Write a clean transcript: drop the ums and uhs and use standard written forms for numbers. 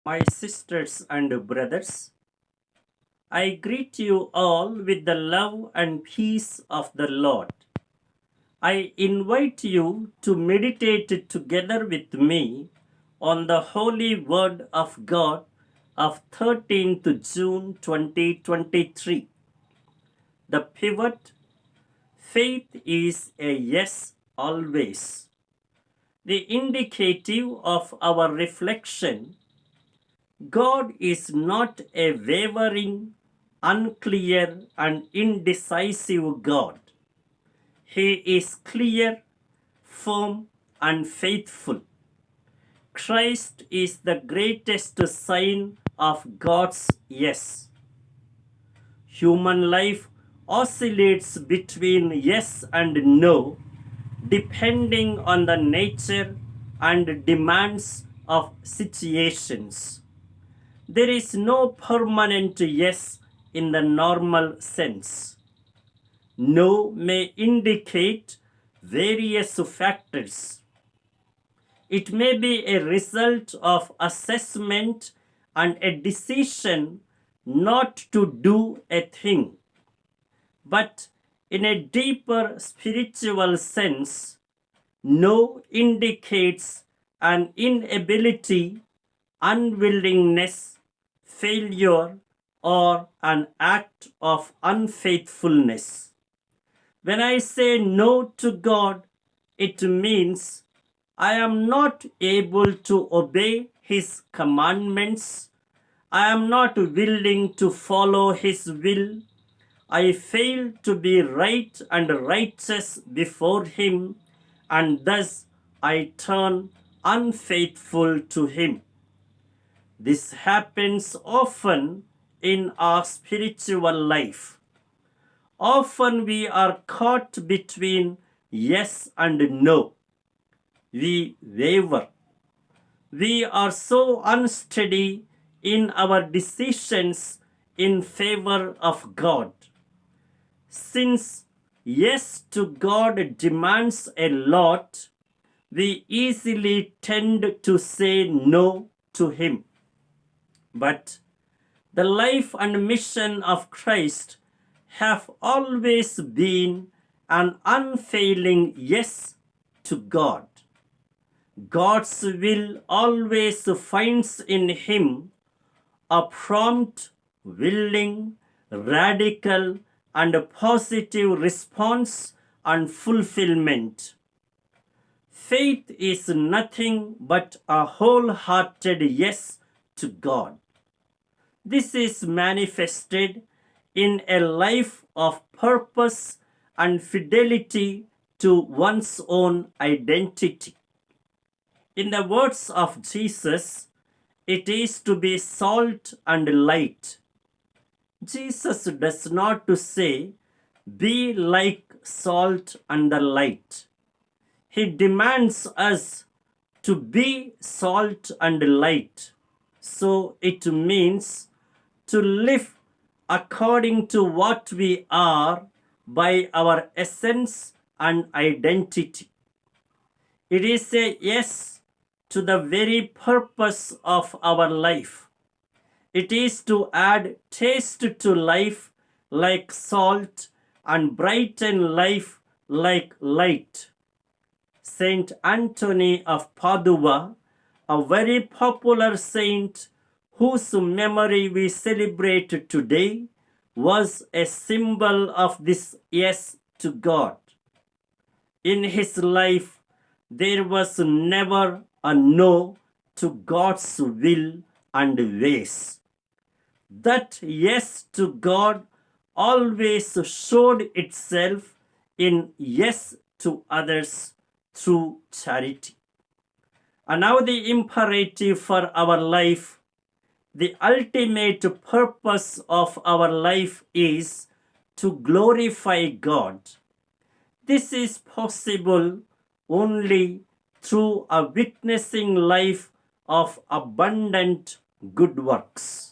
My sisters and brothers, I greet you all with the love and peace of the Lord. I invite you to meditate together with me on the holy word of God of 13th June 2023. The pivot: faith is a yes always. The indicative of our reflection: God is not a wavering, unclear, and indecisive God. He is clear, firm, and faithful. Christ is the greatest sign of God's yes. Human life oscillates between yes and no, depending on the nature and demands of situations. There is no permanent yes in the normal sense. No may indicate various factors. It may be a result of assessment and a decision not to do a thing. But in a deeper spiritual sense, no indicates an inability, unwillingness, failure, or an act of unfaithfulness. When I say no to God, it means I am not able to obey His commandments. I am not willing to follow His will. I fail to be right and righteous before Him, and thus I turn unfaithful to Him. This happens often in our spiritual life. Often we are caught between yes and no. We waver. We are so unsteady in our decisions in favor of God. Since yes to God demands a lot, we easily tend to say no to Him. But the life and mission of Christ have always been an unfailing yes to God. God's will always finds in Him a prompt, willing, radical, and positive response and fulfillment. Faith is nothing but a wholehearted yes to God. This is manifested in a life of purpose and fidelity to one's own identity. In the words of Jesus, it is to be salt and light. Jesus does not to say, be like salt and the light. He demands us to be salt and light. So it means to live according to what we are by our essence and identity. It is a yes to the very purpose of our life. It is to add taste to life like salt and brighten life like light. Saint Anthony of Padua, a very popular saint whose memory we celebrate today, was a symbol of this yes to God. In his life, there was never a no to God's will and ways. That yes to God always showed itself in yes to others through charity. And now the imperative for our life, the ultimate purpose of our life is to glorify God. This is possible only through a witnessing life of abundant good works.